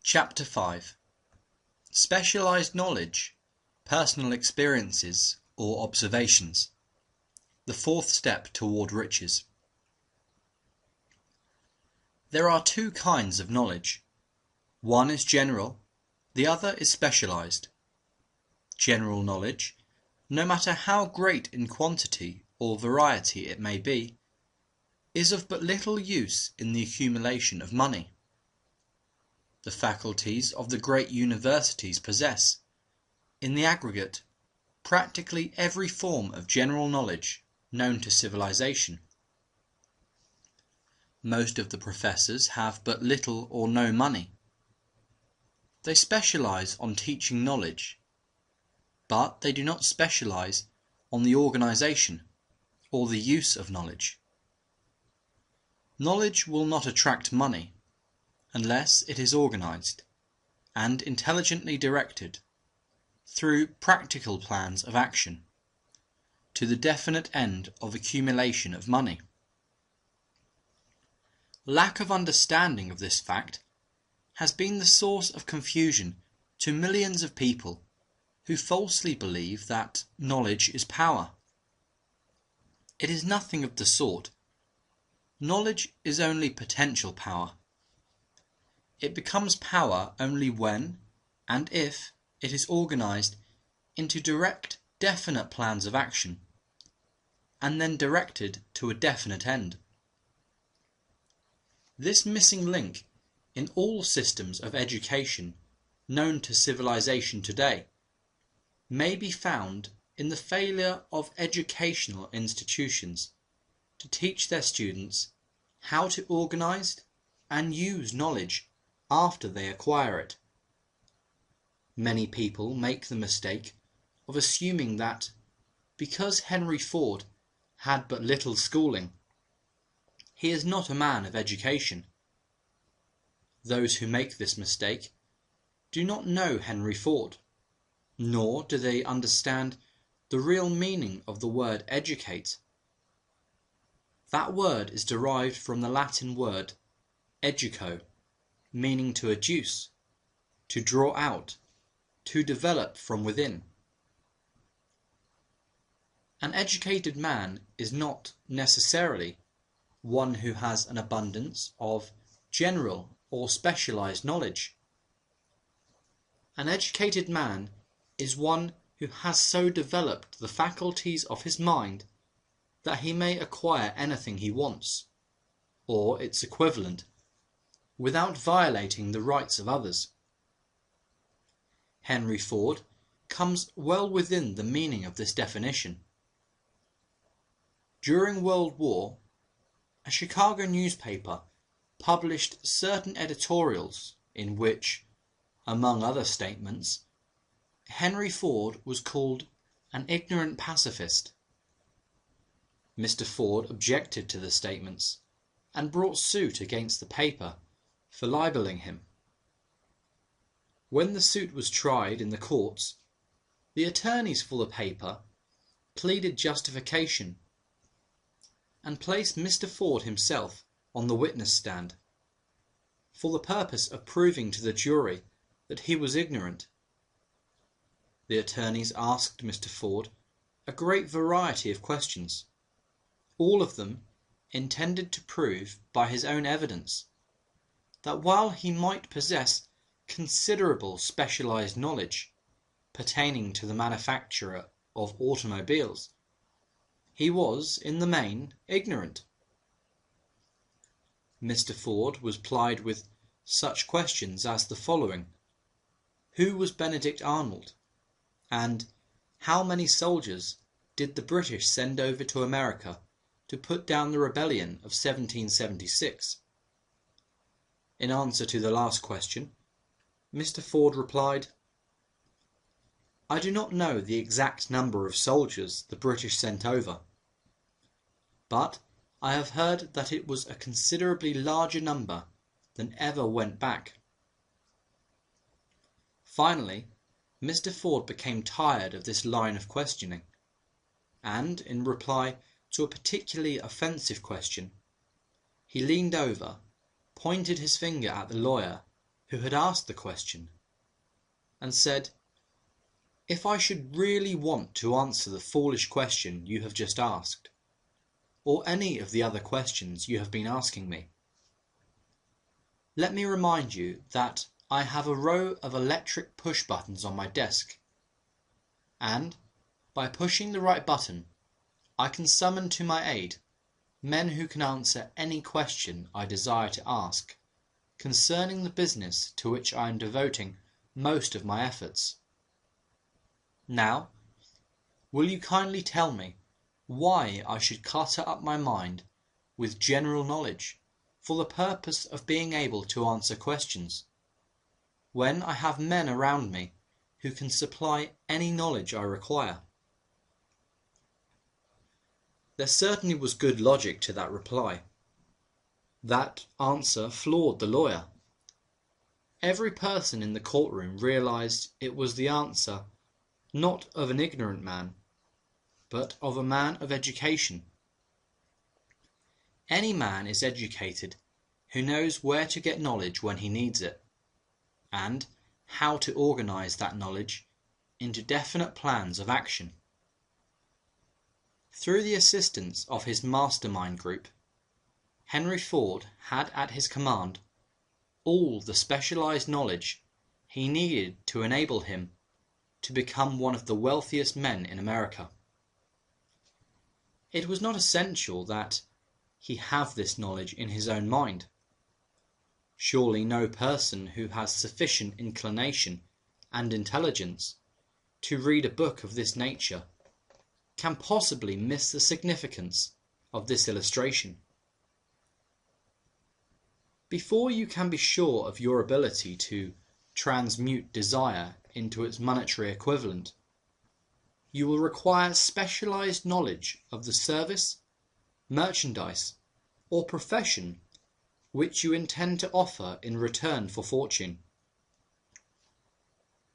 Chapter 5 Specialized Knowledge, Personal Experiences or Observations. The fourth step toward riches. There are two kinds of knowledge. One is general, the other is specialized. General knowledge, no matter how great in quantity or variety it may be, is of but little use in the accumulation of money. The faculties of the great universities possess, in the aggregate, practically every form of general knowledge known to civilization. Most of the professors have but little or no money. They specialize on teaching knowledge, but they do not specialize on the organization or the use of knowledge. Knowledge will not attract money unless it is organized and intelligently directed through practical plans of action to the definite end of accumulation of money. Lack of understanding of this fact has been the source of confusion to millions of people who falsely believe that knowledge is power. It is nothing of the sort. Knowledge is only potential power. It becomes power only when and if it is organized into direct, definite plans of action, and then directed to a definite end. This missing link in all systems of education known to civilization today may be found in the failure of educational institutions to teach their students how to organize and use knowledge after they acquire it. Many people make the mistake of assuming that because Henry Ford had but little schooling, he is not a man of education. Those who make this mistake do not know Henry Ford, nor do they understand the real meaning of the word educate. That word is derived from the Latin word educo, meaning to adduce, to draw out, to develop from within. An educated man is not necessarily one who has an abundance of general or specialized knowledge. An educated man is one who has so developed the faculties of his mind that he may acquire anything he wants, or its equivalent, without violating the rights of others. Henry Ford comes well within the meaning of this definition. During World War, a Chicago newspaper published certain editorials in which, among other statements, Henry Ford was called an ignorant pacifist. Mr. Ford objected to the statements and brought suit against the paper for libeling him. When the suit was tried in the courts, the attorneys for the paper pleaded justification and placed Mr. Ford himself on the witness stand for the purpose of proving to the jury that he was ignorant. The attorneys asked Mr. Ford a great variety of questions, all of them intended to prove by his own evidence that while he might possess considerable specialized knowledge pertaining to the manufacture of automobiles, he was, in the main, ignorant. Mr. Ford was plied with such questions as the following: who was Benedict Arnold? And how many soldiers did the British send over to America to put down the rebellion of 1776? In answer to the last question, Mr. Ford replied, "I do not know the exact number of soldiers the British sent over, but I have heard that it was a considerably larger number than ever went back." Finally, Mr. Ford became tired of this line of questioning, and in reply to a particularly offensive question, he leaned over, pointed his finger at the lawyer, who had asked the question, and said, "If I should really want to answer the foolish question you have just asked, or any of the other questions you have been asking me, let me remind you that I have a row of electric push buttons on my desk, and by pushing the right button, I can summon to my aid men who can answer any question I desire to ask concerning the business to which I am devoting most of my efforts. Now, will you kindly tell me why I should clutter up my mind with general knowledge for the purpose of being able to answer questions, when I have men around me who can supply any knowledge I require?" There certainly was good logic to that reply. That answer floored the lawyer. Every person in the courtroom realized it was the answer not of an ignorant man, but of a man of education. Any man is educated who knows where to get knowledge when he needs it, and how to organize that knowledge into definite plans of action. Through the assistance of his mastermind group, Henry Ford had at his command all the specialized knowledge he needed to enable him to become one of the wealthiest men in America. It was not essential that he have this knowledge in his own mind. Surely no person who has sufficient inclination and intelligence to read a book of this nature can possibly miss the significance of this illustration. Before you can be sure of your ability to transmute desire into its monetary equivalent, you will require specialized knowledge of the service, merchandise, or profession which you intend to offer in return for fortune.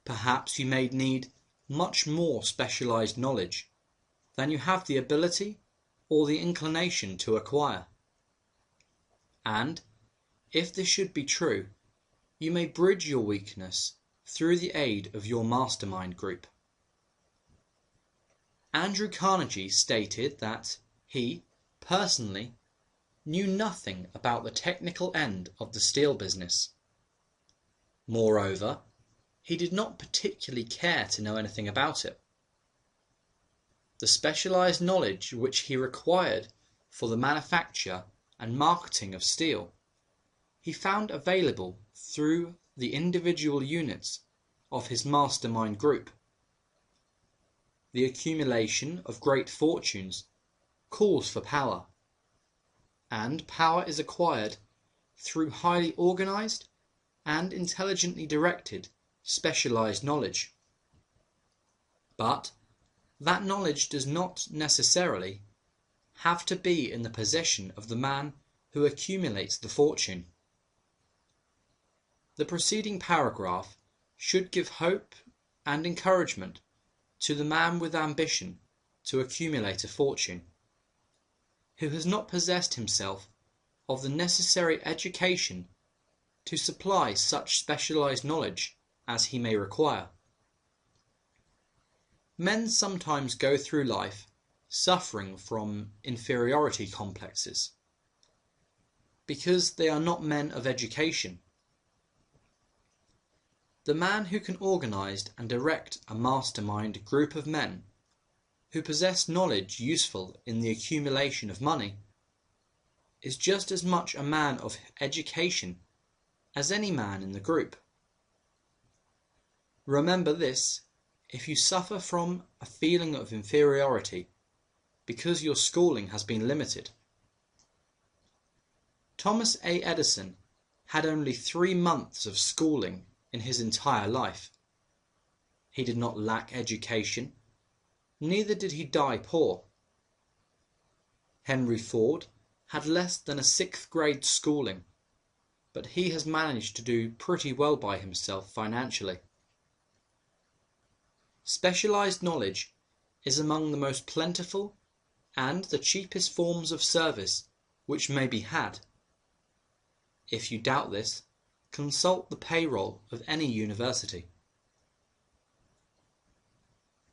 Perhaps you may need much more specialized knowledge than you have the ability or the inclination to acquire. And, if this should be true, you may bridge your weakness through the aid of your mastermind group. Andrew Carnegie stated that he, personally, knew nothing about the technical end of the steel business. Moreover, he did not particularly care to know anything about it. The specialized knowledge which he required for the manufacture and marketing of steel, he found available through the individual units of his mastermind group. The accumulation of great fortunes calls for power, and power is acquired through highly organized and intelligently directed specialized knowledge. But that knowledge does not necessarily have to be in the possession of the man who accumulates the fortune. The preceding paragraph should give hope and encouragement to the man with ambition to accumulate a fortune, who has not possessed himself of the necessary education to supply such specialized knowledge as he may require. Men sometimes go through life suffering from inferiority complexes because they are not men of education. The man who can organize and direct a mastermind group of men who possess knowledge useful in the accumulation of money is just as much a man of education as any man in the group. Remember this if you suffer from a feeling of inferiority because your schooling has been limited. Thomas A. Edison had only 3 months of schooling in his entire life. He did not lack education, neither did he die poor. Henry Ford had less than a 6th grade schooling, but he has managed to do pretty well by himself financially. Specialized knowledge is among the most plentiful and the cheapest forms of service which may be had. If you doubt this, consult the payroll of any university.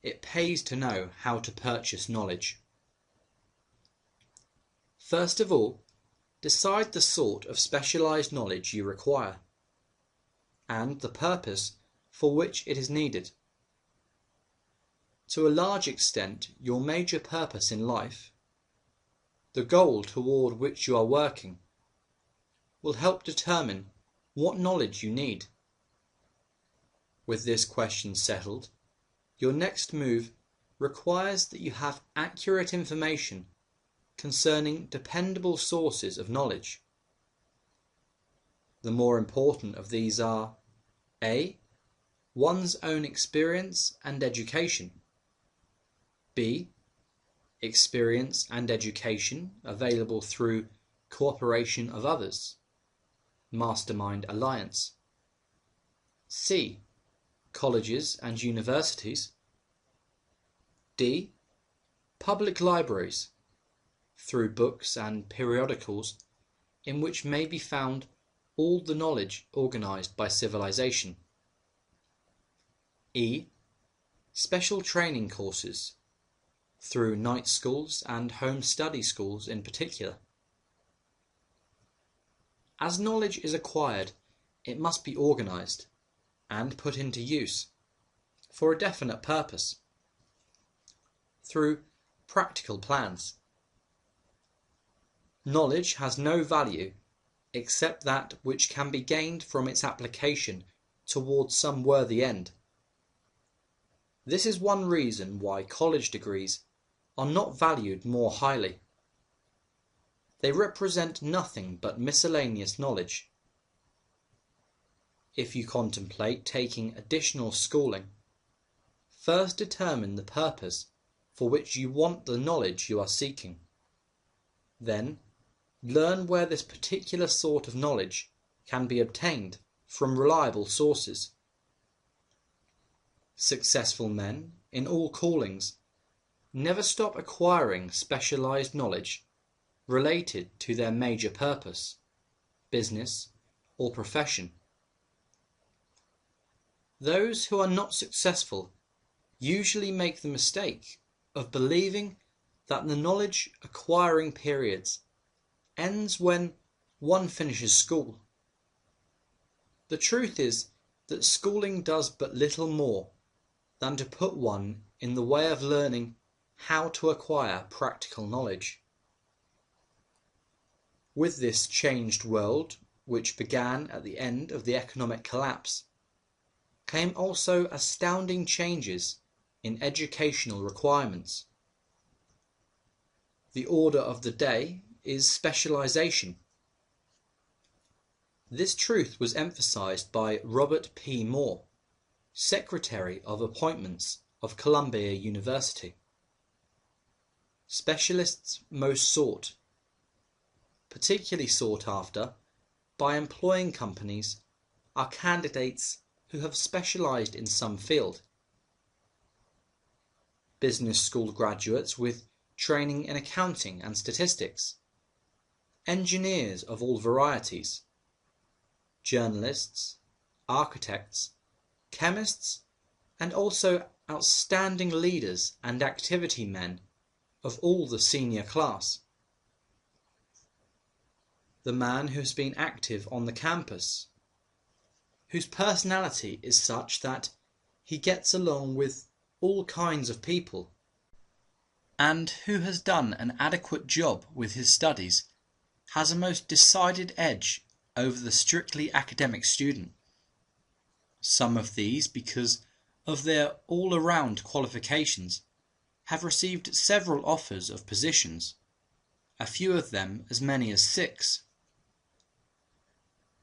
It pays to know how to purchase knowledge. First of all, decide the sort of specialized knowledge you require, and the purpose for which it is needed. To a large extent, your major purpose in life, the goal toward which you are working, will help determine what knowledge you need. With this question settled, your next move requires that you have accurate information concerning dependable sources of knowledge. The more important of these are A. One's own experience and education. B. Experience and education available through cooperation of others, mastermind alliance. C. Colleges and universities. D. Public libraries, through books and periodicals in which may be found all the knowledge organised by civilization. E. Special training courses, through night schools and home study schools in particular. As knowledge is acquired, it must be organised and put into use for a definite purpose, through practical plans. Knowledge has no value except that which can be gained from its application towards some worthy end. This is one reason why college degrees are not valued more highly. They represent nothing but miscellaneous knowledge. If you contemplate taking additional schooling, first determine the purpose for which you want the knowledge you are seeking. Then, learn where this particular sort of knowledge can be obtained from reliable sources. Successful men, in all callings, never stop acquiring specialized knowledge related to their major purpose, business, or profession. Those who are not successful usually make the mistake of believing that the knowledge acquiring periods ends when one finishes school. The truth is that schooling does but little more than to put one in the way of learning how to acquire practical knowledge. With this changed world, which began at the end of the economic collapse, came also astounding changes in educational requirements. The order of the day is specialization. This truth was emphasized by Robert P. Moore, Secretary of Appointments of Columbia University. Specialists most sought, particularly sought after by employing companies, are candidates who have specialized in some field. Business school graduates with training in accounting and statistics, engineers of all varieties, journalists, architects, chemists, and also outstanding leaders and activity men of all the senior class. The man who has been active on the campus, whose personality is such that he gets along with all kinds of people, and who has done an adequate job with his studies, has a most decided edge over the strictly academic student. Some of these, because of their all-around qualifications, have received several offers of positions, a few of them as many as 6.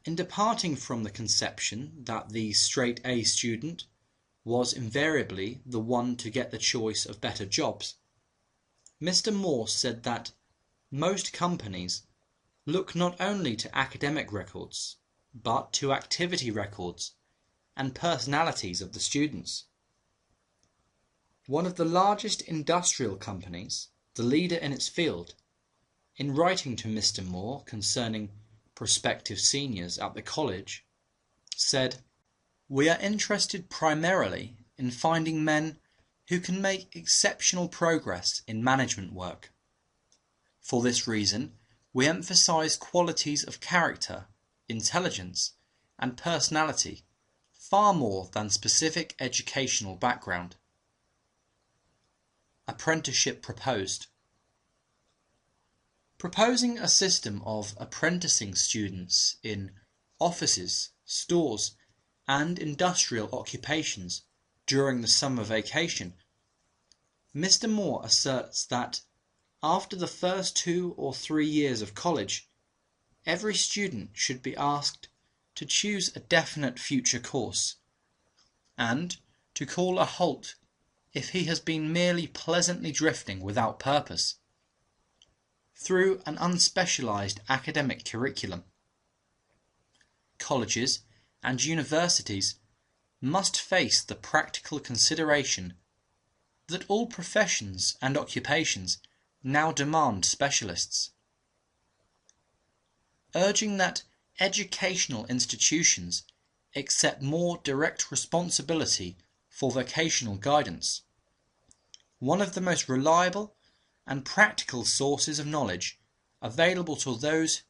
In departing from the conception that the straight A student was invariably the one to get the choice of better jobs, Mr. Moore said that most companies look not only to academic records, but to activity records and personalities of the students. One of the largest industrial companies, the leader in its field, in writing to Mr. Moore concerning prospective seniors at the college, said, "We are interested primarily in finding men who can make exceptional progress in management work. For this reason, we emphasize qualities of character, intelligence, and personality far more than specific educational background." Apprenticeship proposed. Proposing a system of apprenticing students in offices, stores, and industrial occupations during the summer vacation, Mr. Moore asserts that after the first 2 or 3 years of college, every student should be asked to choose a definite future course, and to call a halt if he has been merely pleasantly drifting without purpose through an unspecialized academic curriculum. Colleges and universities must face the practical consideration that all professions and occupations now demand specialists, urging that educational institutions accept more direct responsibility for vocational guidance. One of the most reliable and practical sources of knowledge available to those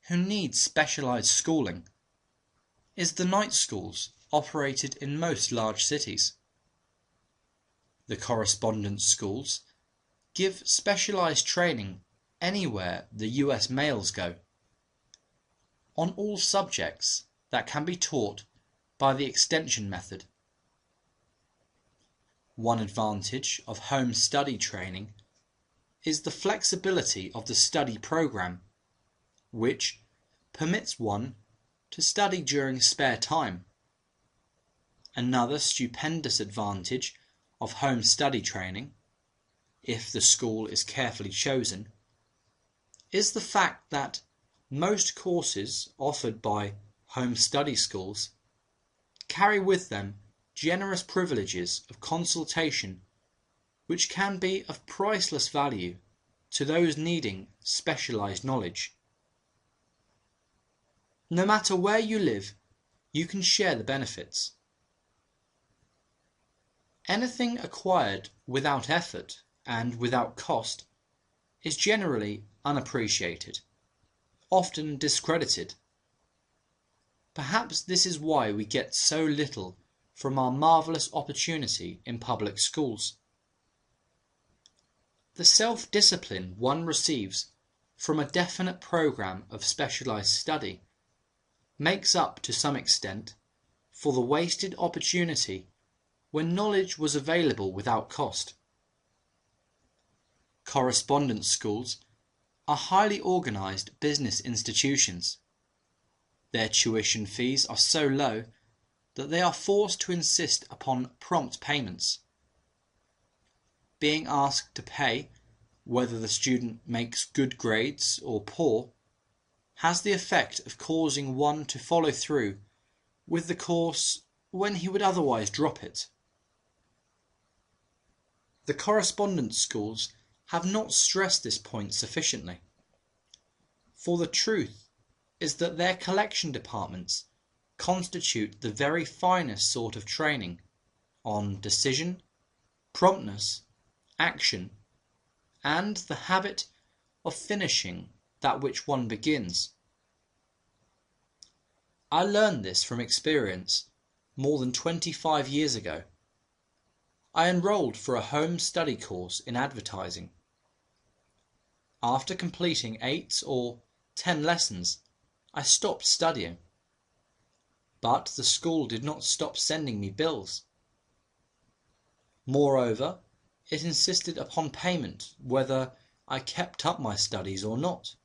who need specialized schooling is the night schools operated in most large cities. The correspondence schools give specialized training anywhere the US males go, on all subjects that can be taught by the extension method. One advantage of home study training is the flexibility of the study program, which permits one to study during spare time. Another stupendous advantage of home study training, if the school is carefully chosen, is the fact that most courses offered by home study schools carry with them generous privileges of consultation which can be of priceless value to those needing specialized knowledge. No matter where you live, you can share the benefits. Anything acquired without effort and without cost is generally unappreciated, often discredited. Perhaps this is why we get so little from our marvelous opportunity in public schools. The self-discipline one receives from a definite program of specialized study makes up to some extent for the wasted opportunity when knowledge was available without cost. Correspondence schools are highly organized business institutions. Their tuition fees are so low that they are forced to insist upon prompt payments. Being asked to pay whether the student makes good grades or poor has the effect of causing one to follow through with the course when he would otherwise drop it. The correspondence schools have not stressed this point sufficiently, for the truth is that their collection departments constitute the very finest sort of training on decision, promptness, action, and the habit of finishing that which one begins. I learned this from experience more than 25 years ago. I enrolled for a home study course in advertising. After completing 8 or 10 lessons, I stopped studying. But the school did not stop sending me bills. Moreover, it insisted upon payment whether I kept up my studies or not.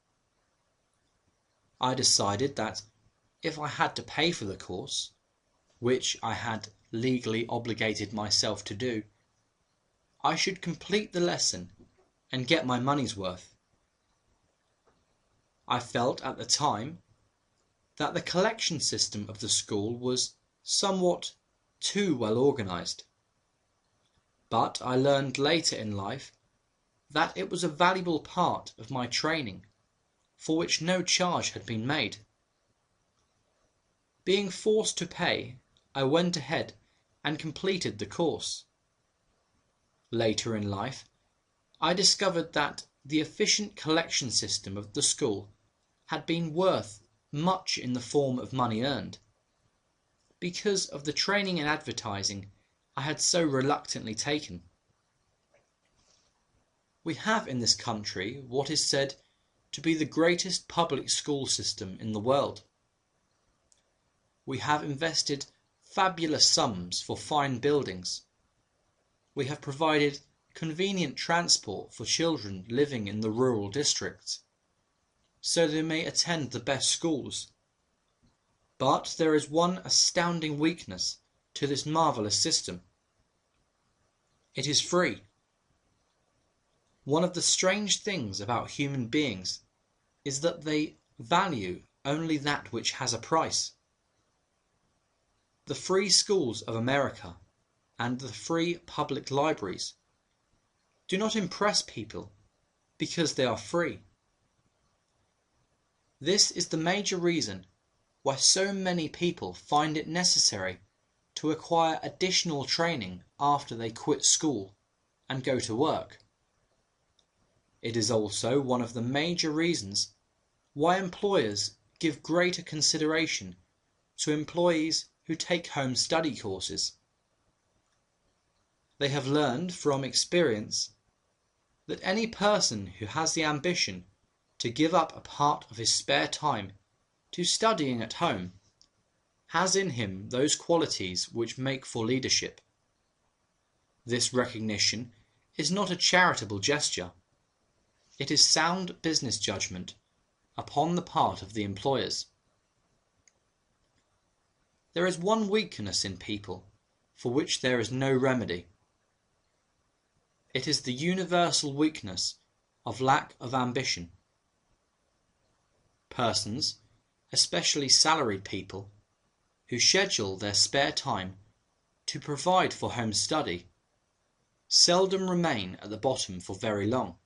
I decided that if I had to pay for the course, which I had legally obligated myself to do, I should complete the lesson and get my money's worth. I felt at the time that the collection system of the school was somewhat too well organized. But I learned later in life that it was a valuable part of my training for which no charge had been made. Being forced to pay, I went ahead and completed the course. Later in life, I discovered that the efficient collection system of the school had been worth much in the form of money earned, because of the training and advertising I had so reluctantly taken. We have in this country what is said to be the greatest public school system in the world. We have invested fabulous sums for fine buildings. We have provided convenient transport for children living in the rural districts, so they may attend the best schools. But there is one astounding weakness to this marvellous system. It is free. One of the strange things about human beings is that they value only that which has a price. The free schools of America and the free public libraries do not impress people because they are free. This is the major reason why so many people find it necessary to acquire additional training after they quit school and go to work. It is also one of the major reasons why employers give greater consideration to employees who take home study courses. They have learned from experience that any person who has the ambition to give up a part of his spare time to studying at home has in him those qualities which make for leadership. This recognition is not a charitable gesture. It is sound business judgment upon the part of the employers. There is one weakness in people for which there is no remedy. It is the universal weakness of lack of ambition. Persons, especially salaried people, who schedule their spare time to provide for home study, seldom remain at the bottom for very long.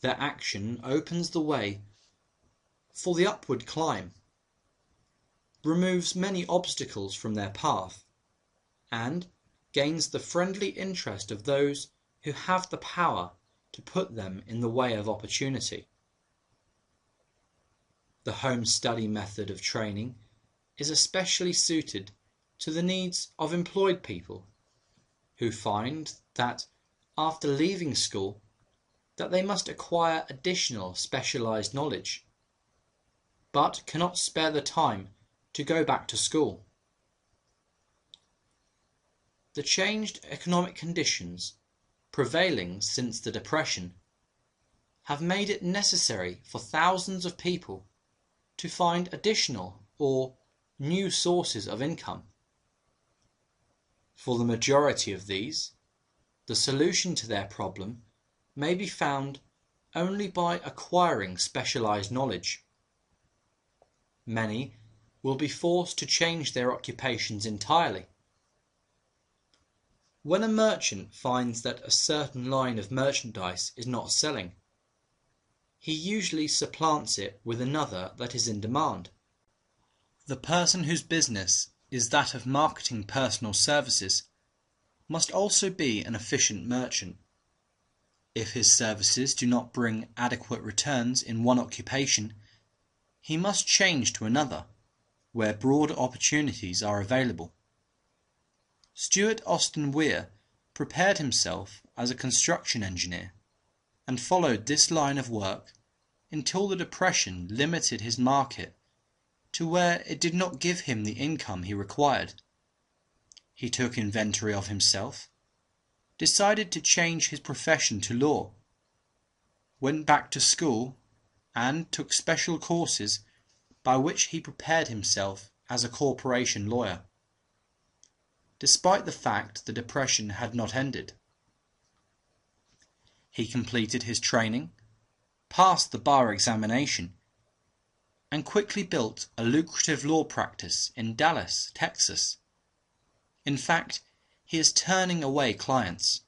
Their action opens the way for the upward climb, removes many obstacles from their path, and gains the friendly interest of those who have the power to put them in the way of opportunity. The home study method of training is especially suited to the needs of employed people who find that after leaving school that they must acquire additional specialized knowledge, but cannot spare the time to go back to school. The changed economic conditions prevailing since the Depression have made it necessary for thousands of people to find additional or new sources of income. For the majority of these, the solution to their problem may be found only by acquiring specialized knowledge. Many will be forced to change their occupations entirely. When a merchant finds that a certain line of merchandise is not selling, he usually supplants it with another that is in demand. The person whose business is that of marketing personal services must also be an efficient merchant. If his services do not bring adequate returns in one occupation, he must change to another, where broader opportunities are available. Stuart Austin Weir prepared himself as a construction engineer and followed this line of work until the Depression limited his market to where it did not give him the income he required. He took inventory of himself, decided to change his profession to law, went back to school, and took special courses by which he prepared himself as a corporation lawyer, despite the fact the Depression had not ended. He completed his training, passed the bar examination, and quickly built a lucrative law practice in Dallas, Texas. In fact, he is turning away clients.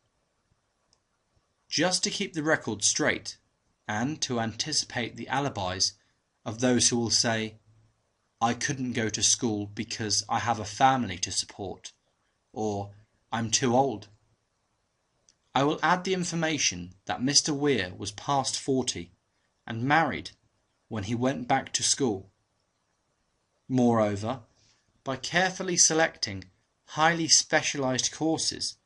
Just to keep the record straight, and to anticipate the alibis of those who will say, "I couldn't go to school because I have a family to support," or "I'm too old." I will add the information that Mr. Weir was past 40 and married when he went back to school. Moreover, by carefully selecting highly specialized courses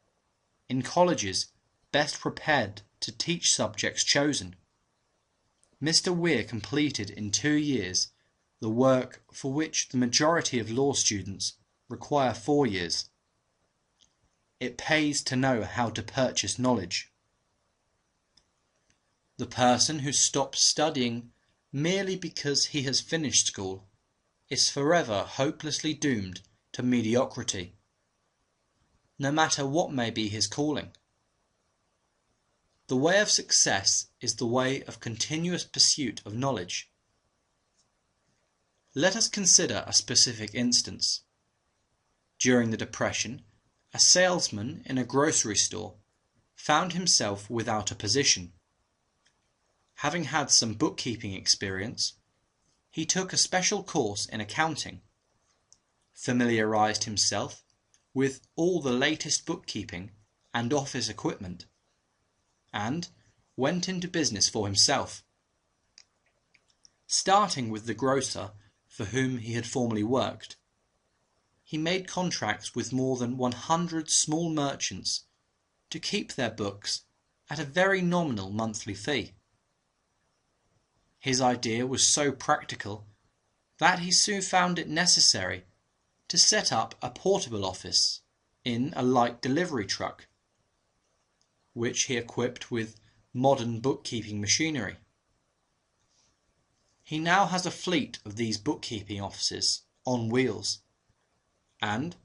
in colleges best prepared to teach subjects chosen, Mr. Weir completed in 2 years the work for which the majority of law students require 4 years. It pays to know how to purchase knowledge. The person who stops studying merely because he has finished school is forever hopelessly doomed to mediocrity, no matter what may be his calling. The way of success is the way of continuous pursuit of knowledge. Let us consider a specific instance. During the Depression, a salesman in a grocery store found himself without a position. Having had some bookkeeping experience, he took a special course in accounting, familiarized himself with all the latest bookkeeping and office equipment, and went into business for himself. Starting with the grocer for whom he had formerly worked, he made contracts with more than 100 small merchants to keep their books at a very nominal monthly fee. His idea was so practical that he soon found it necessary to set up a portable office in a light delivery truck, which he equipped with modern bookkeeping machinery. He now has a fleet of these bookkeeping offices on wheels, and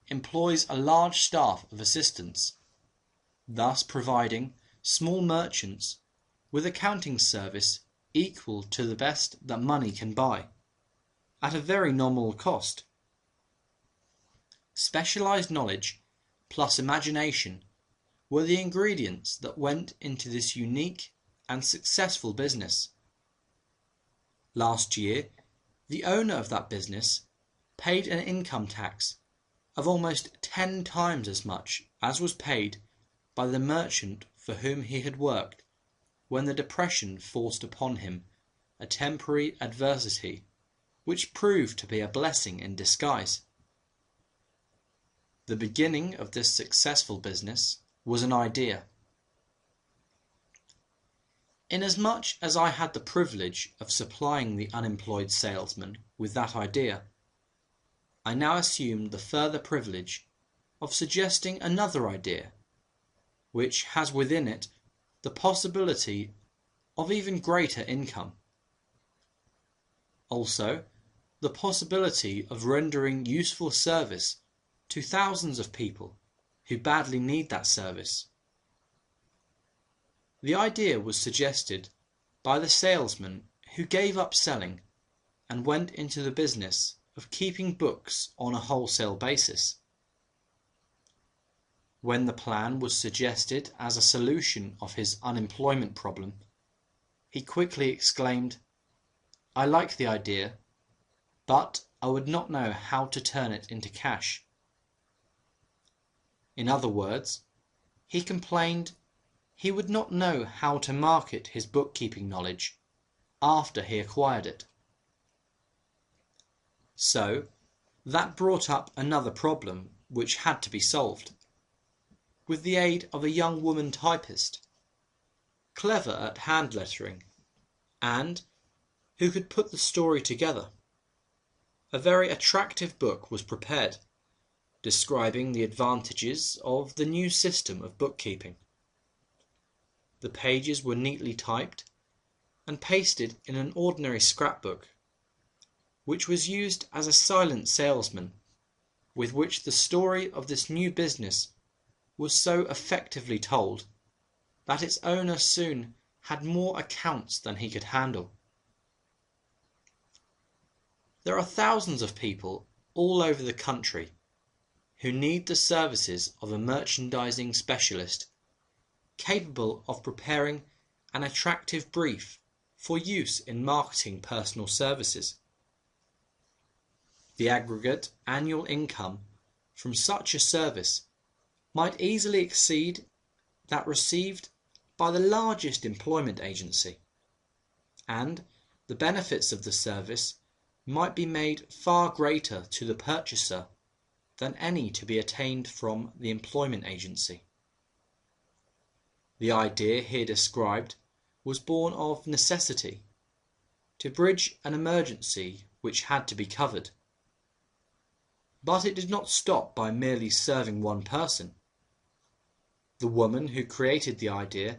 employs a large staff of assistants, thus providing small merchants with accounting service equal to the best that money can buy, at a very nominal cost. Specialized knowledge plus imagination were the ingredients that went into this unique and successful business. Last year, the owner of that business paid an income tax of almost 10 times as much as was paid by the merchant for whom he had worked when the Depression forced upon him a temporary adversity which proved to be a blessing in disguise. The beginning of this successful business was an idea. Inasmuch as I had the privilege of supplying the unemployed salesman with that idea, I now assumed the further privilege of suggesting another idea, which has within it the possibility of even greater income. Also, the possibility of rendering useful service to thousands of people who badly need that service. The idea was suggested by the salesman who gave up selling and went into the business of keeping books on a wholesale basis. When the plan was suggested as a solution of his unemployment problem, he quickly exclaimed, "I like the idea, but I would not know how to turn it into cash." In other words, he complained he would not know how to market his bookkeeping knowledge after he acquired it. So, that brought up another problem which had to be solved. With the aid of a young woman typist, clever at hand lettering, and who could put the story together, a very attractive book was prepared, describing the advantages of the new system of bookkeeping. The pages were neatly typed and pasted in an ordinary scrapbook, which was used as a silent salesman, with which the story of this new business was so effectively told that its owner soon had more accounts than he could handle. There are thousands of people all over the country who need the services of a merchandising specialist capable of preparing an attractive brief for use in marketing personal services. The aggregate annual income from such a service might easily exceed that received by the largest employment agency, and the benefits of the service might be made far greater to the purchaser than any to be attained from the employment agency. The idea here described was born of necessity, to bridge an emergency which had to be covered. But it did not stop by merely serving one person. The woman who created the idea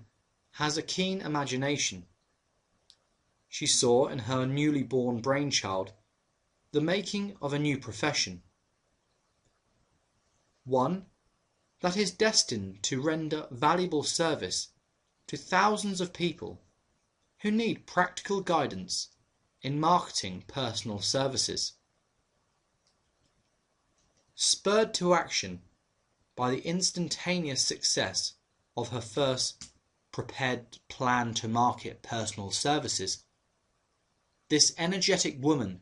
has a keen imagination. She saw in her newly born brainchild the making of a new profession, one that is destined to render valuable service to thousands of people who need practical guidance in marketing personal services. Spurred to action by the instantaneous success of her first prepared plan to market personal services, this energetic woman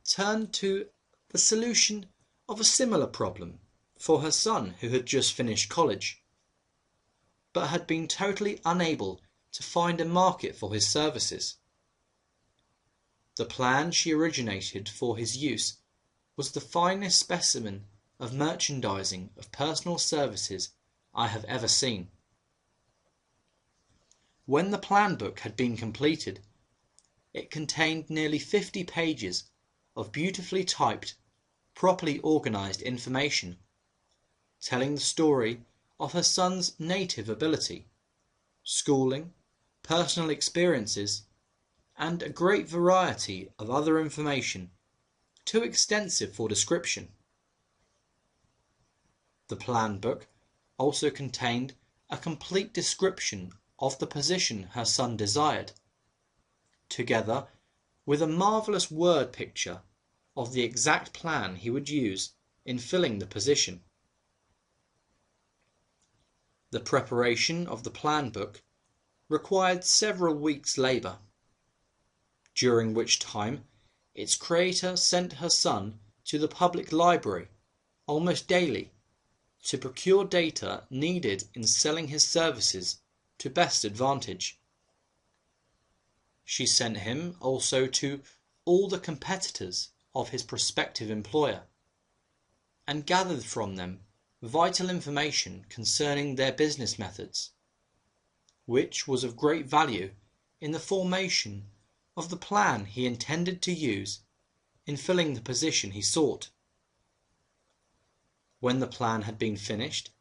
turned to the solution of a similar problem for her son, who had just finished college, but had been totally unable to find a market for his services. The plan she originated for his use was the finest specimen of merchandising of personal services I have ever seen. When the plan book had been completed, it contained nearly 50 pages of beautifully typed, properly organised information, telling the story of her son's native ability, schooling, personal experiences, and a great variety of other information, too extensive for description. The plan book also contained a complete description of the position her son desired, together with a marvellous word picture of the exact plan he would use in filling the position. The preparation of the plan book required several weeks' labour, during which time its creator sent her son to the public library almost daily to procure data needed in selling his services to best advantage. She sent him also to all the competitors of his prospective employer, and gathered from them vital information concerning their business methods, which was of great value in the formation of the plan he intended to use in filling the position he sought. When the plan had been finished,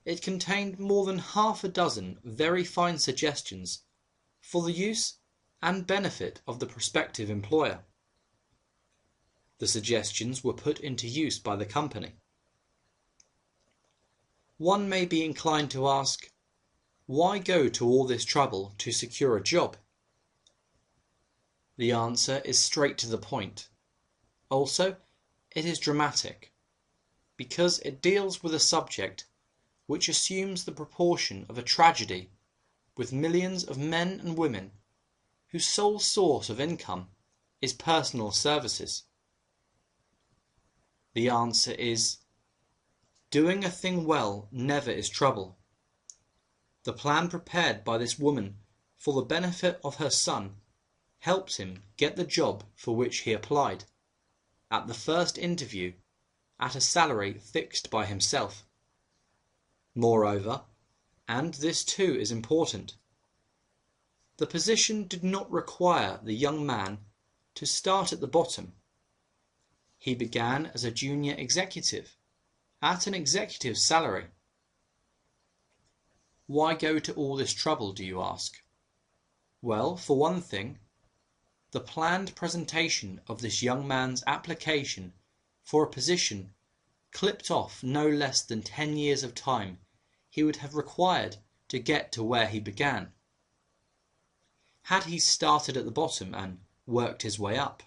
it contained more than half a dozen very fine suggestions for the use and benefit of the prospective employer. The suggestions were put into use by the company. One may be inclined to ask, why go to all this trouble to secure a job? The answer is straight to the point. Also, it is dramatic, because it deals with a subject which assumes the proportion of a tragedy with millions of men and women whose sole source of income is personal services. The answer is, doing a thing well never is trouble. The plan prepared by this woman for the benefit of her son helped him get the job for which he applied, at the first interview, at a salary fixed by himself. Moreover, and this too is important, the position did not require the young man to start at the bottom. He began as a junior executive, at an executive salary. Why go to all this trouble, do you ask? Well, for one thing, the planned presentation of this young man's application for a position clipped off no less than 10 years of time he would have required to get to where he began, had he started at the bottom and worked his way up.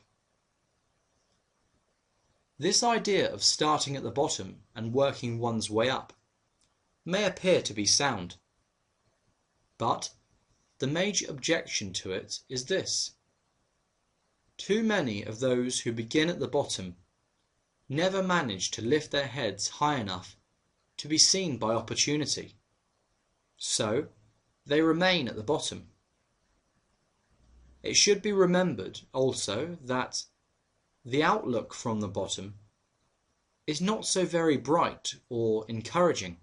This idea of starting at the bottom and working one's way up may appear to be sound, but the major objection to it is this: too many of those who begin at the bottom never manage to lift their heads high enough to be seen by opportunity, so they remain at the bottom. It should be remembered also that the outlook from the bottom is not so very bright or encouraging.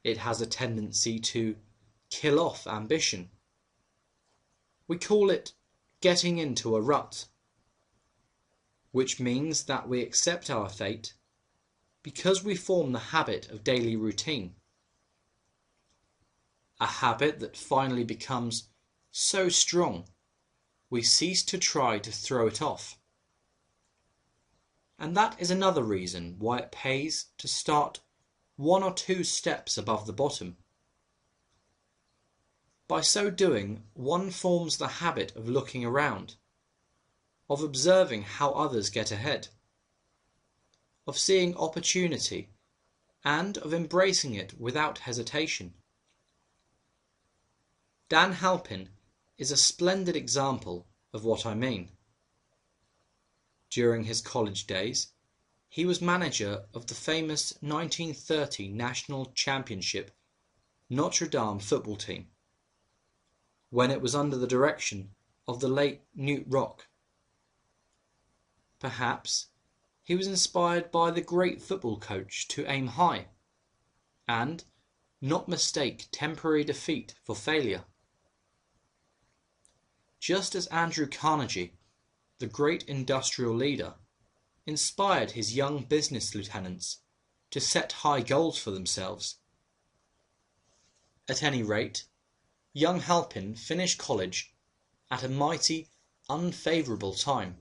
It has a tendency to kill off ambition. We call it getting into a rut, which means that we accept our fate because we form the habit of daily routine. A habit that finally becomes so strong we cease to try to throw it off. And that is another reason why it pays to start 1 or 2 steps above the bottom. By so doing, one forms the habit of looking around, of observing how others get ahead, of seeing opportunity, and of embracing it without hesitation. Dan Halpin is a splendid example of what I mean. During his college days, he was manager of the famous 1930 National Championship Notre Dame football team, when it was under the direction of the late Knute Rock. Perhaps he was inspired by the great football coach to aim high, and not mistake temporary defeat for failure. Just as Andrew Carnegie, the great industrial leader, inspired his young business lieutenants to set high goals for themselves. At any rate, young Halpin finished college at a mighty unfavourable time,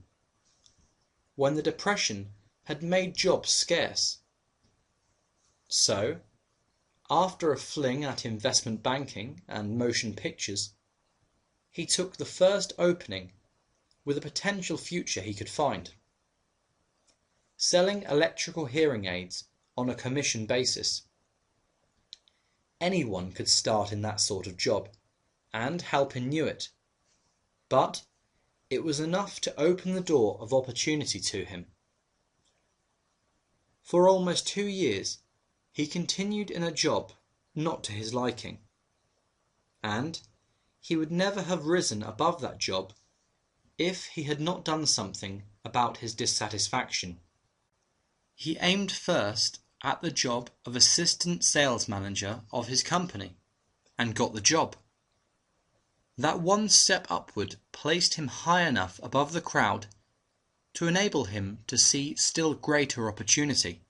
when the Depression had made jobs scarce. So, after a fling at investment banking and motion pictures, he took the first opening with a potential future he could find. Selling electrical hearing aids on a commission basis. Anyone could start in that sort of job, and Halpin knew it. But it was enough to open the door of opportunity to him. For almost 2 years, he continued in a job not to his liking, and he would never have risen above that job if he had not done something about his dissatisfaction. He aimed first at the job of assistant sales manager of his company, and got the job. That one step upward placed him high enough above the crowd to enable him to see still greater opportunity.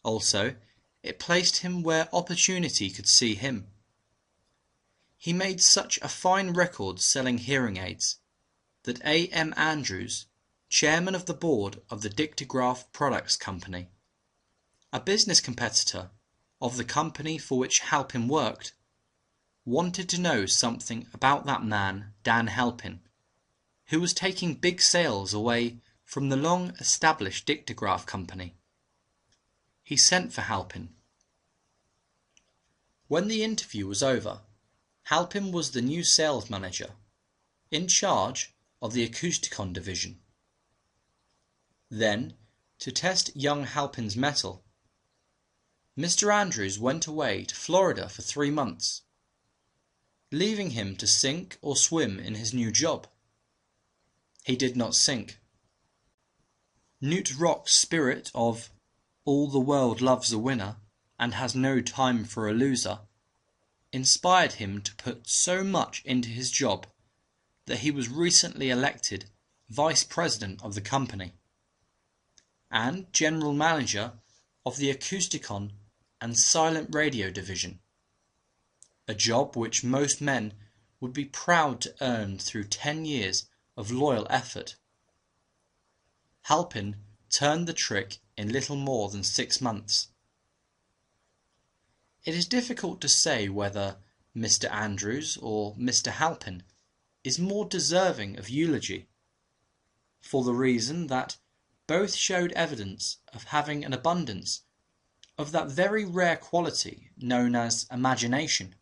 Also, it placed him where opportunity could see him. He made such a fine record selling hearing aids that A. M. Andrews, chairman of the board of the Dictograph Products Company, a business competitor of the company for which Halpin worked, wanted to know something about that man, Dan Halpin, who was taking big sales away from the long-established Dictograph Company. He sent for Halpin. When the interview was over, Halpin was the new sales manager, in charge of the Acousticon division. Then, to test young Halpin's mettle, Mr. Andrews went away to Florida for 3 months, leaving him to sink or swim in his new job. He did not sink. Knute Rock's spirit of "all the world loves a winner and has no time for a loser" inspired him to put so much into his job that he was recently elected vice president of the company and general manager of the Acousticon and silent radio division, a job which most men would be proud to earn through 10 years of loyal effort. Halpin turned the trick in little more than 6 months. It is difficult to say whether Mr. Andrews or Mr. Halpin is more deserving of eulogy, for the reason that both showed evidence of having an abundance of that very rare quality known as imagination.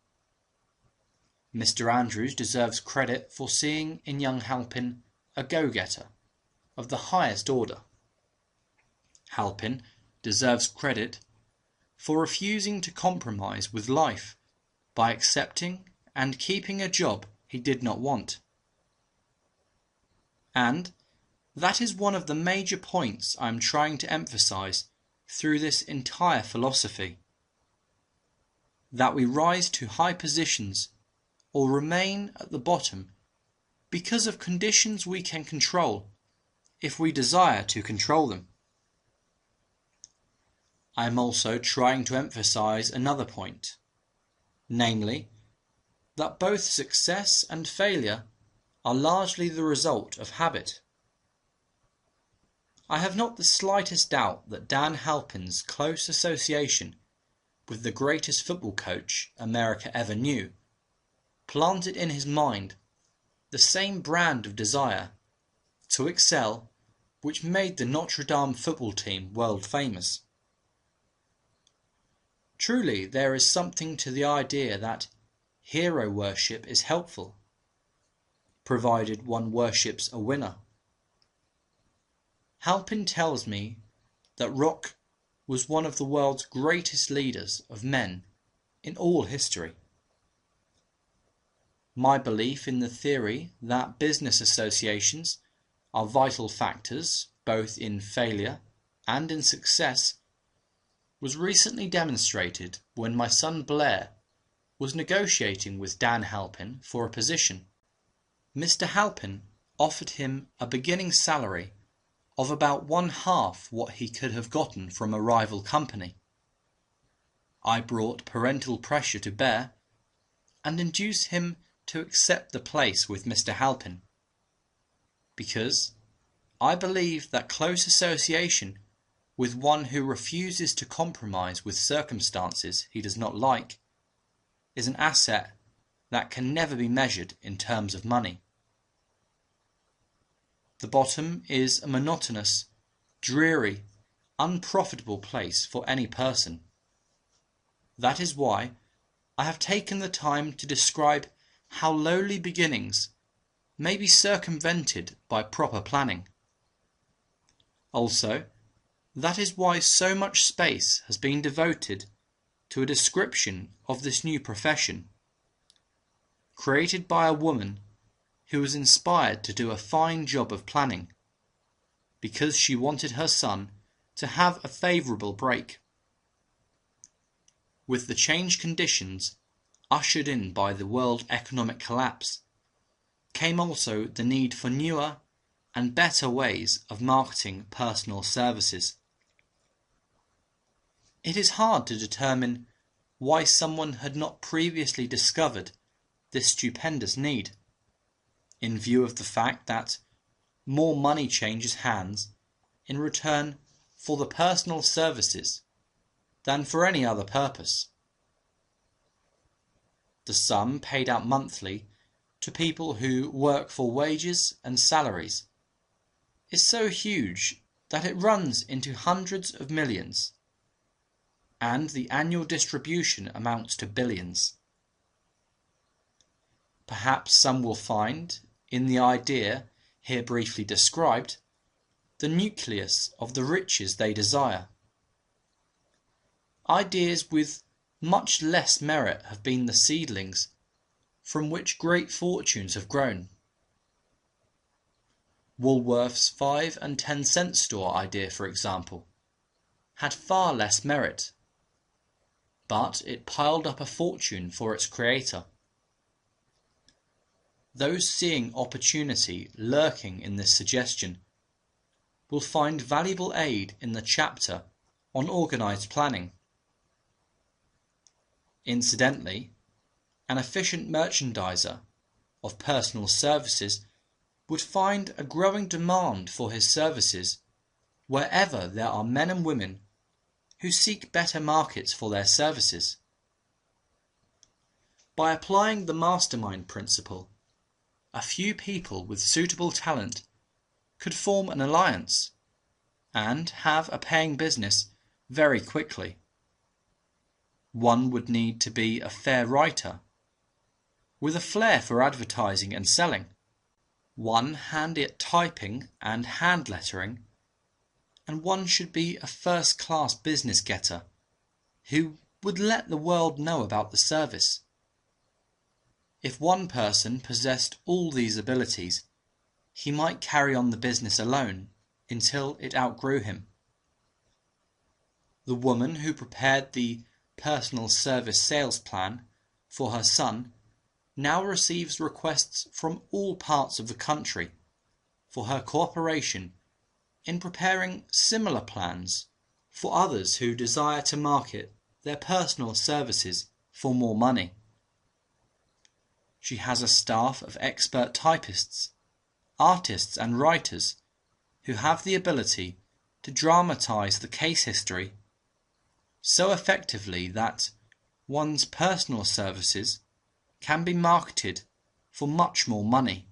Mr. Andrews deserves credit for seeing in young Halpin a go-getter of the highest order. Halpin deserves credit for refusing to compromise with life by accepting and keeping a job he did not want. And that is one of the major points I am trying to emphasize through this entire philosophy. That we rise to high positions or remain at the bottom because of conditions we can control if we desire to control them. I am also trying to emphasize another point, namely, that both success and failure are largely the result of habit. I have not the slightest doubt that Dan Halpin's close association with the greatest football coach America ever knew planted in his mind the same brand of desire to excel which made the Notre Dame football team world famous. Truly, there is something to the idea that hero worship is helpful, provided one worships a winner. Halpin tells me that Rock was one of the world's greatest leaders of men in all history. My belief in the theory that business associations are vital factors both in failure and in success was recently demonstrated when my son Blair was negotiating with Dan Halpin for a position. Mr. Halpin offered him a beginning salary of about 1/2 what he could have gotten from a rival company. I brought parental pressure to bear and induced him to accept the place with Mr. Halpin, because I believe that close association with one who refuses to compromise with circumstances he does not like is an asset that can never be measured in terms of money. The bottom is a monotonous, dreary, unprofitable place for any person. That is why I have taken the time to describe how lowly beginnings may be circumvented by proper planning. Also, that is why so much space has been devoted to a description of this new profession, created by a woman who was inspired to do a fine job of planning, because she wanted her son to have a favourable break. With the changed conditions ushered in by the world economic collapse, came also the need for newer and better ways of marketing personal services. It is hard to determine why someone had not previously discovered this stupendous need, in view of the fact that more money changes hands in return for the personal services than for any other purpose. The sum paid out monthly to people who work for wages and salaries is so huge that it runs into hundreds of millions, and the annual distribution amounts to billions. Perhaps some will find, in the idea here briefly described, the nucleus of the riches they desire. Ideas with much less merit have been the seedlings from which great fortunes have grown. Woolworth's 5 and 10 cent store idea, for example, had far less merit, but it piled up a fortune for its creator. Those seeing opportunity lurking in this suggestion will find valuable aid in the chapter on organised planning. Incidentally, an efficient merchandiser of personal services would find a growing demand for his services wherever there are men and women who seek better markets for their services. By applying the mastermind principle, a few people with suitable talent could form an alliance and have a paying business very quickly. One would need to be a fair writer, with a flair for advertising and selling, one handy at typing and hand lettering, and one should be a first-class business getter who would let the world know about the service. If one person possessed all these abilities, he might carry on the business alone until it outgrew him. The woman who prepared the personal service sales plan for her son now receives requests from all parts of the country for her cooperation in preparing similar plans for others who desire to market their personal services for more money. She has a staff of expert typists, artists and writers who have the ability to dramatize the case history so effectively that one's personal services can be marketed for much more money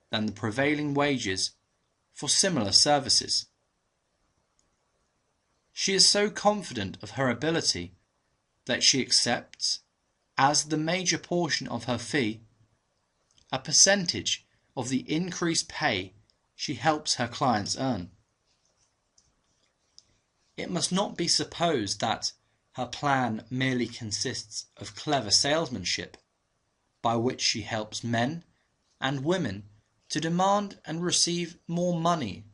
than the prevailing wages for similar services. She is so confident of her ability that she accepts, as the major portion of her fee, a percentage of the increased pay she helps her clients earn. It must not be supposed that her plan merely consists of clever salesmanship, by which she helps men and women to demand and receive more money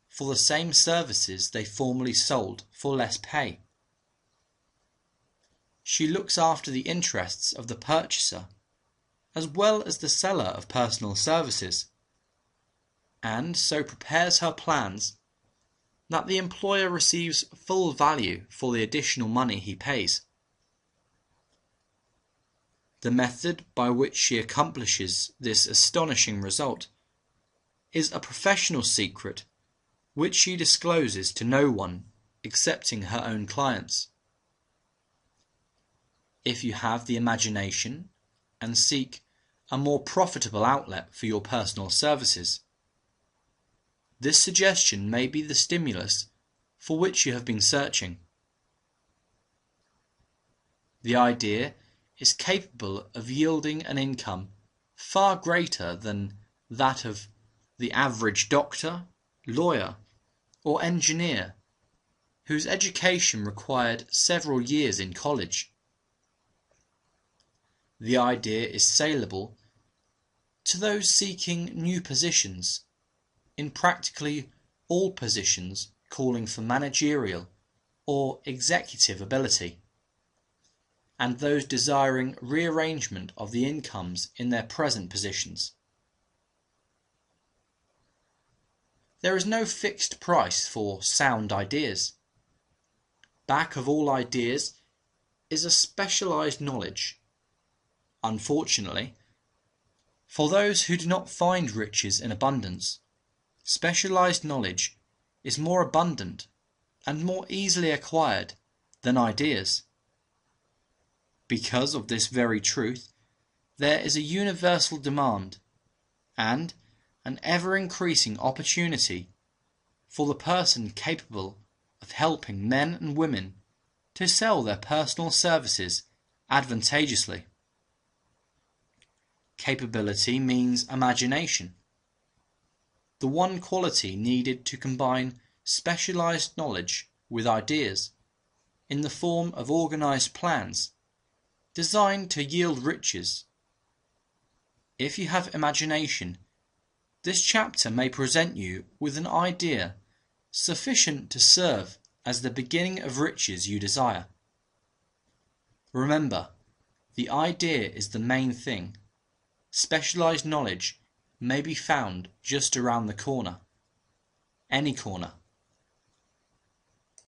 for the same services they formerly sold for less pay. She looks after the interests of the purchaser as well as the seller of personal services, and so prepares her plans that the employer receives full value for the additional money he pays. The method by which she accomplishes this astonishing result is a professional secret which she discloses to no one excepting her own clients. If you have the imagination and seek a more profitable outlet for your personal services, this suggestion may be the stimulus for which you have been searching. The idea is capable of yielding an income far greater than that of the average doctor, lawyer, or engineer whose education required several years in college. The idea is saleable to those seeking new positions in practically all positions calling for managerial or executive ability, and those desiring rearrangement of the incomes in their present positions. There is no fixed price for sound ideas. Back of all ideas is a specialized knowledge. Unfortunately, for those who do not find riches in abundance, specialized knowledge is more abundant and more easily acquired than ideas. Because of this very truth, there is a universal demand and an ever-increasing opportunity for the person capable of helping men and women to sell their personal services advantageously. Capability means imagination, the one quality needed to combine specialized knowledge with ideas in the form of organized plans designed to yield riches. If you have imagination, this chapter may present you with an idea sufficient to serve as the beginning of riches you desire. Remember, the idea is the main thing. Specialized knowledge may be found just around the corner. Any corner.